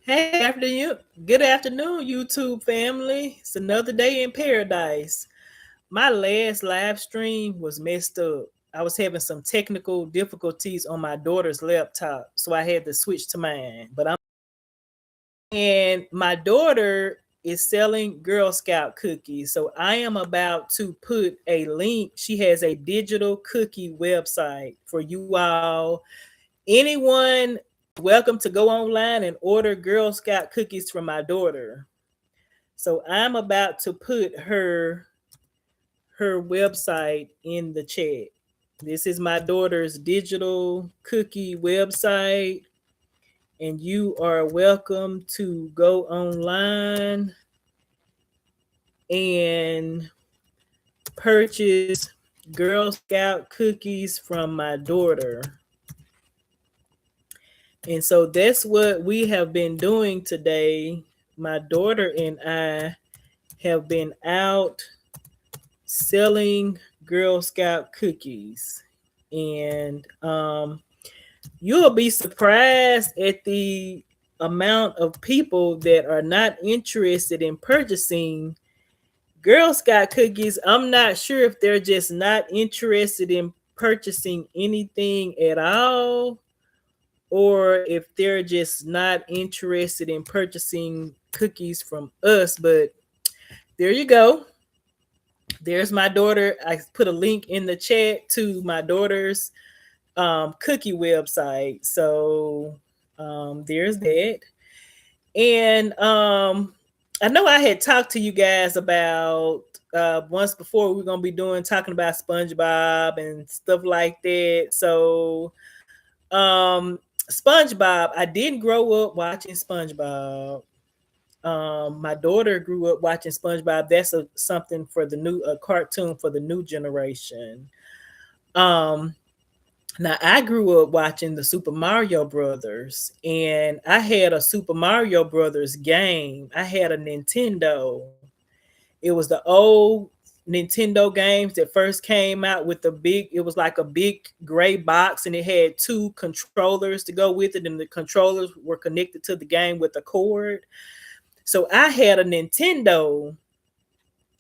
Hey, good afternoon, YouTube family. It's another day in paradise. My last live stream was messed up. I was having some technical difficulties on my daughter's laptop, so I had to switch to mine. And my daughter is selling Girl Scout cookies, so I am about to put a link. She has a digital cookie website for you all. Anyone welcome to go online and order Girl Scout cookies from my daughter. So I'm about to put her website in the chat. This is my daughter's digital cookie website, and you are welcome to go online and purchase Girl Scout cookies from my daughter. And so that's what we have been doing today. My daughter and I have been out selling Girl Scout cookies. And you'll be surprised at the amount of people that are not interested in purchasing Girl Scout cookies. I'm not sure if they're just not interested in purchasing anything at all, or if they're just not interested in purchasing cookies from us. But there you go. There's my daughter. I put a link in the chat to my daughter's cookie website. So there's that. And I know I had talked to you guys about once before we're gonna be talking about SpongeBob and stuff like that. So SpongeBob, I didn't grow up watching SpongeBob. My daughter grew up watching SpongeBob. That's something for a cartoon for the new generation. Um, Now I grew up watching the Super Mario Brothers, and I had a Super Mario Brothers game. I had a Nintendo. It was the old Nintendo games that first came out with it was like a big gray box, and it had two controllers to go with it, and the controllers were connected to the game with a cord. So I had a Nintendo,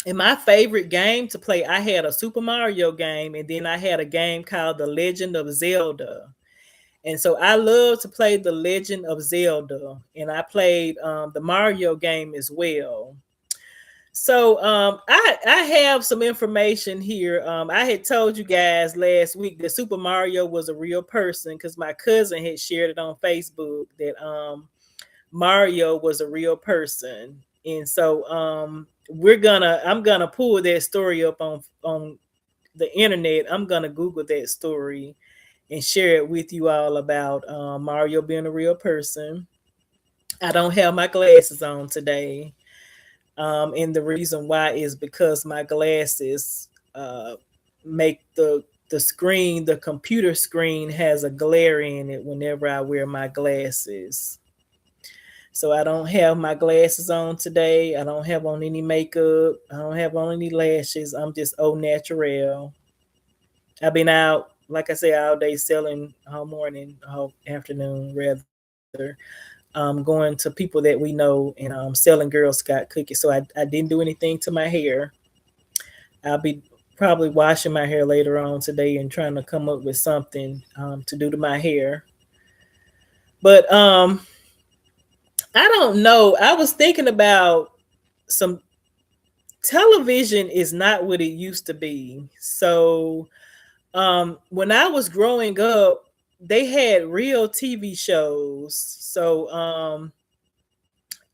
and my favorite game to play, I had a Super Mario game, and then I had a game called The Legend of Zelda. And so I love to play The Legend of Zelda, and I played the Mario game as well. So I have some information here. I had told you guys last week that Super Mario was a real person because my cousin had shared it on Facebook that Mario was a real person. And so I'm gonna pull that story up on the internet. I'm gonna Google that story and share it with you all about Mario being a real person. I don't have my glasses on today. And the reason why is because my glasses make the computer screen has a glare in it whenever I wear my glasses. So I don't have my glasses on today. I don't have on any makeup. I don't have on any lashes. I'm just au naturel. I've been out, like I said, all day selling, all morning, all afternoon, rather. Going to people that we know and selling Girl Scout cookies. So I didn't do anything to my hair. I'll be probably washing my hair later on today and trying to come up with something to do to my hair. But I don't know. I was thinking about some television is not what it used to be. So when I was growing up, they had real TV shows. So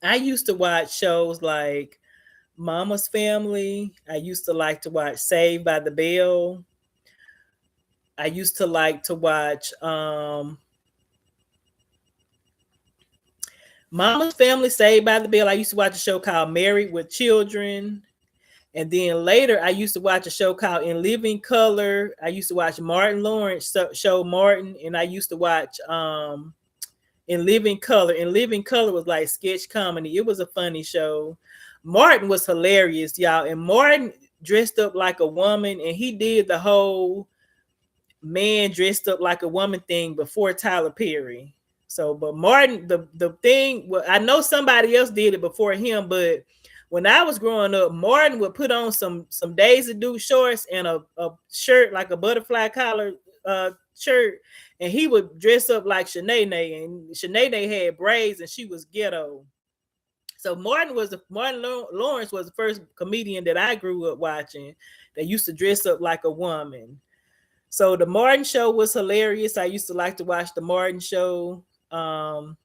I used to watch shows like Mama's Family. I used to like to watch Saved by the Bell. I used to like to watch Mama's Family, Saved by the Bell. I used to watch a show called Married with Children. And then later, I used to watch a show called In Living Color. I used to watch Martin Lawrence show Martin, and I used to watch In Living Color. In Living Color was like sketch comedy. It was a funny show. Martin was hilarious, y'all. And Martin dressed up like a woman, and he did the whole man dressed up like a woman thing before Tyler Perry. So, but Martin, the thing, well, I know somebody else did it before him, but when I was growing up, Martin would put on some Daisy Duke shorts and a shirt like a butterfly collar shirt, and he would dress up like Shanae, and Shanae had braids, and she was ghetto. So Martin Lawrence was the first comedian that I grew up watching that used to dress up like a woman. So the Martin Show was hilarious. I used to like to watch the Martin Show. And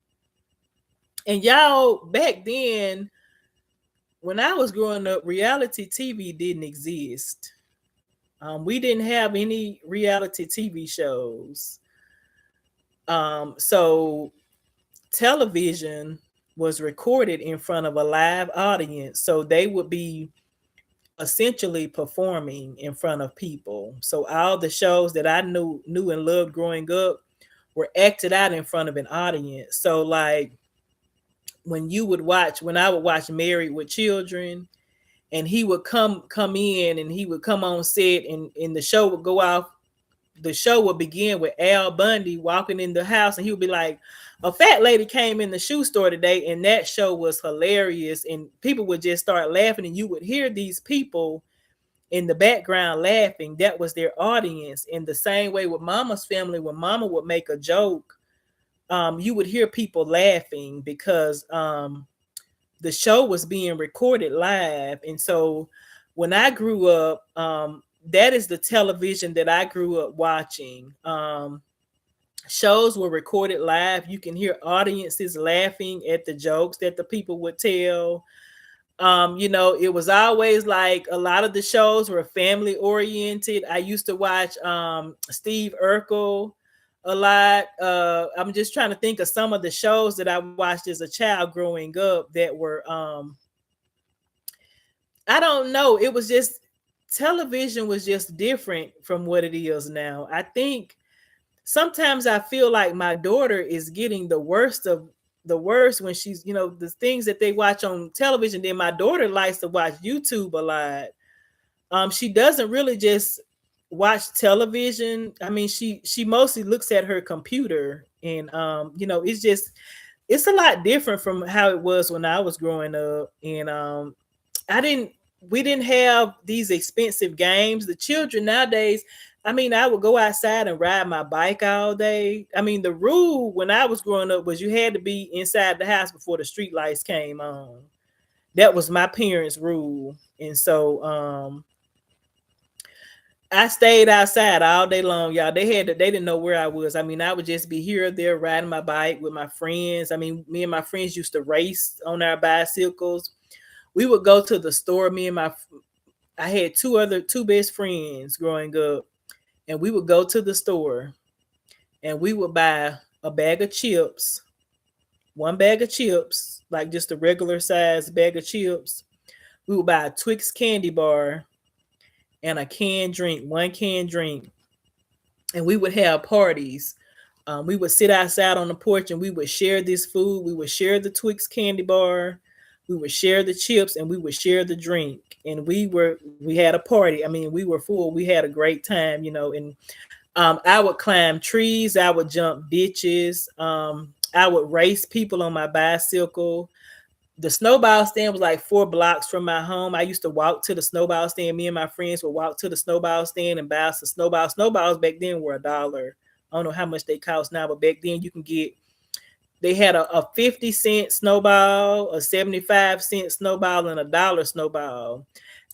y'all, back then, when I was growing up, reality TV didn't exist. We didn't have any reality TV shows. So television was recorded in front of a live audience. So they would be essentially performing in front of people. So all the shows that I knew and loved growing up were acted out in front of an audience. So like when I would watch Married with Children, and he would come in and he would come on set, and the show would go off. The show would begin with Al Bundy walking in the house, and he would be like, a fat lady came in the shoe store today, and that show was hilarious, and people would just start laughing, and you would hear these people in the background laughing. That was their audience. In the same way with Mama's Family, when Mama would make a joke, you would hear people laughing because the show was being recorded live. And so when I grew up, that is the television that I grew up watching. Shows were recorded live. You can hear audiences laughing at the jokes that the people would tell. It was always like a lot of the shows were family oriented. I used to watch Steve Urkel a lot. I'm just trying to think of some of the shows that I watched as a child growing up that were I don't know. It was just television was just different from what it is now. I think sometimes I feel like my daughter is getting the worst of the worst when she's, the things that they watch on television. Then my daughter likes to watch YouTube a lot. She doesn't really just watch television. I mean, she mostly looks at her computer, and it's a lot different from how it was when I was growing up. And we didn't have these expensive games. The children nowadays, I mean, I would go outside and ride my bike all day. I mean, the rule when I was growing up was you had to be inside the house before the street lights came on. That was my parents' rule. And so I stayed outside all day long, y'all. They didn't know where I was. I mean, I would just be here or there riding my bike with my friends. I mean, me and my friends used to race on our bicycles. We would go to the store. I had two best friends growing up, and we would go to the store, and we would buy a bag of chips, one bag of chips, like just a regular size bag of chips. We would buy a Twix candy bar and a canned drink, one canned drink, and we would have parties. We would sit outside on the porch, and we would share this food. We would share the Twix candy bar, we would share the chips, and we would share the drink. And we had a party. I mean, we were full. We had a great time, and I would climb trees. I would jump ditches. I would race people on my bicycle. The snowball stand was like 4 blocks from my home. I used to walk to the snowball stand. Me and my friends would walk to the snowball stand and buy some snowballs. Snowballs back then were $1. I don't know how much they cost now, but back then they had a 50-cent snowball, a 75-cent snowball, and a $1 snowball.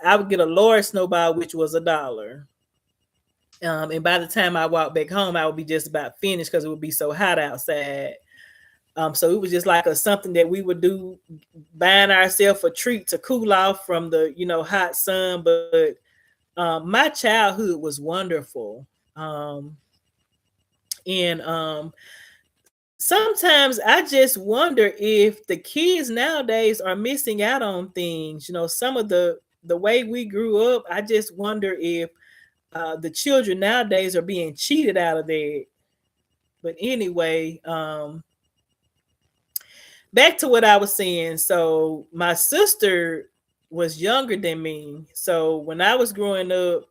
I would get a large snowball, which was $1. And by the time I walked back home, I would be just about finished because it would be so hot outside. So it was just like something that we would do, buying ourselves a treat to cool off from the, hot sun. But my childhood was wonderful. And sometimes I just wonder if the kids nowadays are missing out on things. Some of the way we grew up, I just wonder if the children nowadays are being cheated out of that. But anyway, back to what I was saying. So my sister was younger than me. So when I was growing up,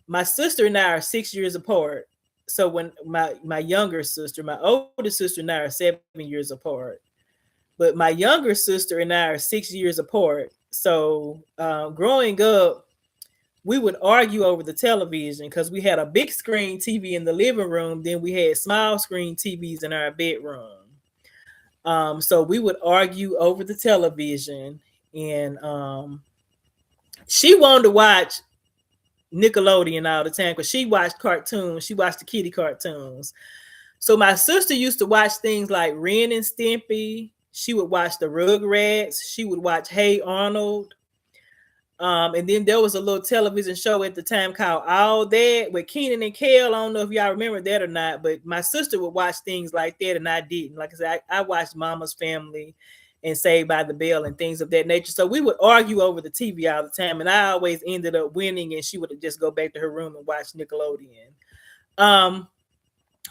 my sister and I are 6 years apart. so when my younger sister, my older sister and I are 7 years apart, but my younger sister and I are 6 years apart. So growing up, we would argue over the television because we had a big screen TV in the living room. Then we had small screen TVs in our bedroom. So we would argue over the television, and she wanted to watch Nickelodeon all the time because she watched cartoons. She watched the kitty cartoons. So my sister used to watch things like Ren and Stimpy. She would watch the Rugrats. She would watch Hey Arnold. And then there was a little television show at the time called All That with Keenan and Kel. I don't know if y'all remember that or not, but my sister would watch things like that, and I didn't. Like I said, I watched Mama's Family and Saved by the Bell and things of that nature. So we would argue over the TV all the time, and I always ended up winning, and she would just go back to her room and watch Nickelodeon.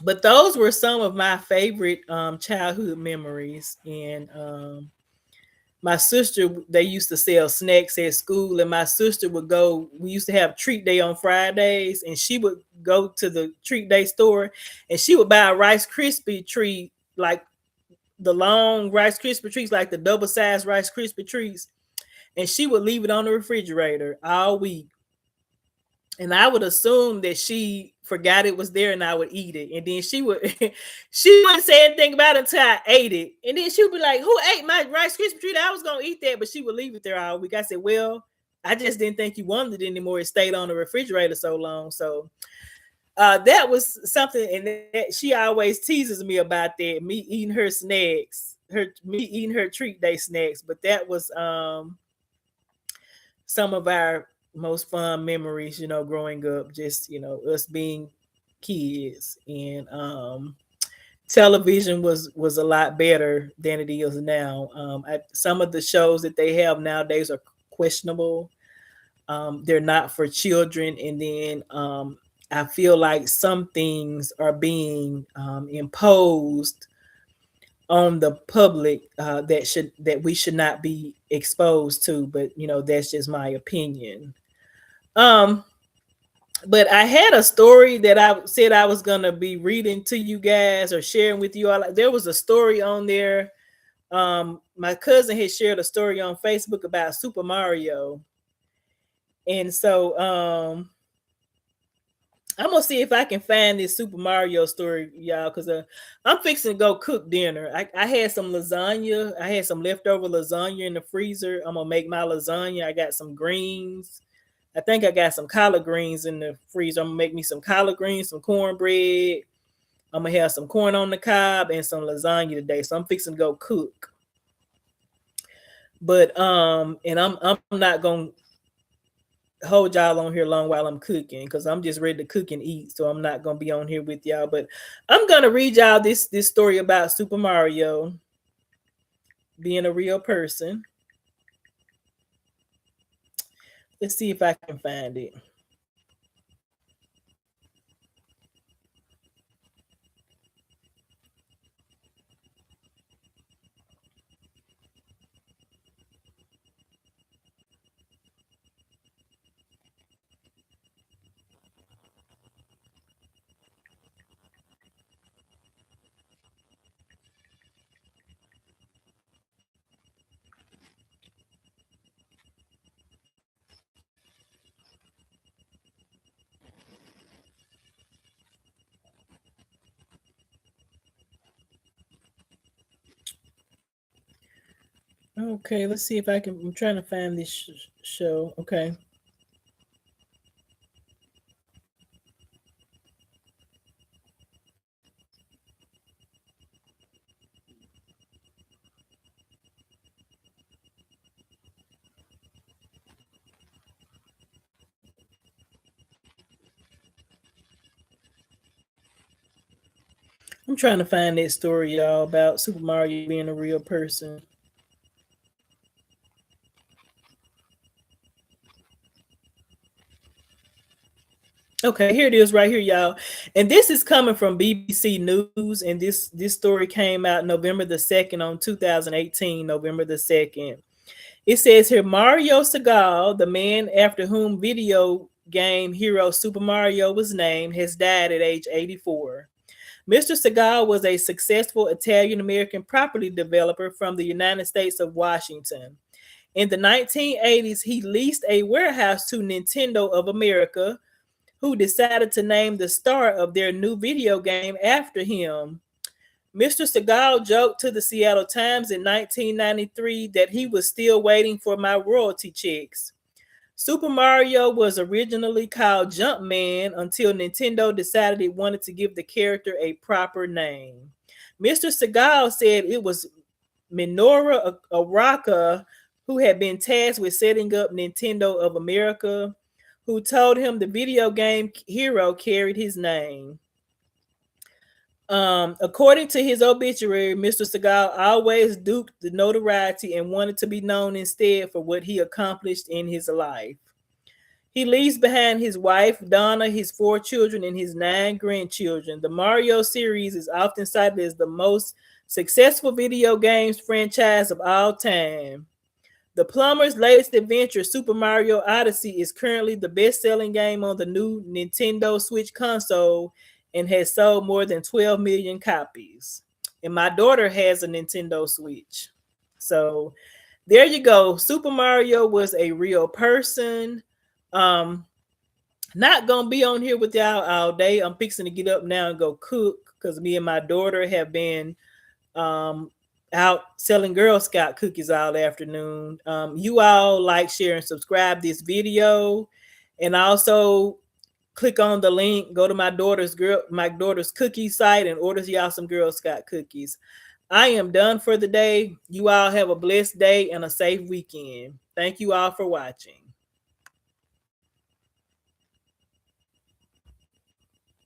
But those were some of my favorite childhood memories. And my sister, they used to sell snacks at school, and my sister would go. We used to have treat day on Fridays, and she would go to the treat day store, and she would buy a Rice Krispie treat, like the long Rice Krispie treats, like the double sized Rice Krispie treats, and she would leave it on the refrigerator all week. And I would assume that she forgot it was there, and I would eat it. And then she wouldn't say anything about it until I ate it. And then she would be like, "Who ate my Rice Krispie treat? I was gonna eat that," but she would leave it there all week. I said, "Well, I just didn't think you wanted it anymore. It stayed on the refrigerator so long." So that was something, and that she always teases me about that. Me eating her snacks, me eating her treat day snacks. But that was some of our most fun memories, growing up, just, us being kids. And television was a lot better than it is now. Some of the shows that they have nowadays are questionable. They're not for children. And then I feel like some things are being imposed on the public that we should not be exposed to. But that's just my opinion. But I had a story that I said I was gonna be reading to you guys or sharing with you all. There was a story on there. My cousin had shared a story on Facebook about Super Mario, and so I'm gonna see if I can find this Super Mario story, y'all, because I'm fixing to go cook dinner. I had some lasagna. I had some leftover lasagna in the freezer. I'm gonna make my lasagna. I got some greens. I think I got some collard greens in the freezer. I'm gonna make me some collard greens, some cornbread. I'm gonna have some corn on the cob and some lasagna today. So I'm fixing to go cook. But and I'm not gonna hold y'all on here long while I'm cooking, because I'm just ready to cook and eat. So I'm not gonna be on here with y'all. But I'm gonna read y'all this story about Super Mario being a real person. Let's see if I can find it. Okay, let's see if I can. I'm trying to find this show. Okay. I'm trying to find that story, y'all, about Super Mario being a real person. Okay, here it is right here, y'all. And this is coming from BBC News. And this story came out November the 2nd on 2018, November the 2nd. It says here, Mario Segal, the man after whom video game hero Super Mario was named, has died at age 84. Mr. Segal was a successful Italian American property developer from the United States of Washington. In the 1980s, he leased a warehouse to Nintendo of America, who decided to name the star of their new video game after him. Mr. Segal joked to the Seattle Times in 1993 that he was still waiting for my royalty checks. Super Mario was originally called Jumpman until Nintendo decided it wanted to give the character a proper name. Mr. Segal said it was Minoru Araka, who had been tasked with setting up Nintendo of America, who told him the video game hero carried his name. According to his obituary, Mr. Segal always duped the notoriety and wanted to be known instead for what he accomplished in his life. He leaves behind his wife, Donna, his 4 children, and his 9 grandchildren. The Mario series is often cited as the most successful video games franchise of all time. The plumber's latest adventure, Super Mario Odyssey, is currently the best-selling game on the new Nintendo Switch console and has sold more than 12 million copies. And my daughter has a Nintendo Switch. So there you go. Super Mario was a real person. Not gonna be on here with y'all all day. I'm fixing to get up now and go cook because me and my daughter have been out selling Girl Scout cookies all afternoon. You all like, share, and subscribe this video, and also click on the link. Go to my daughter's cookie site and order y'all some Girl Scout cookies. I am done for the day. You all have a blessed day and a safe weekend. Thank you all for watching.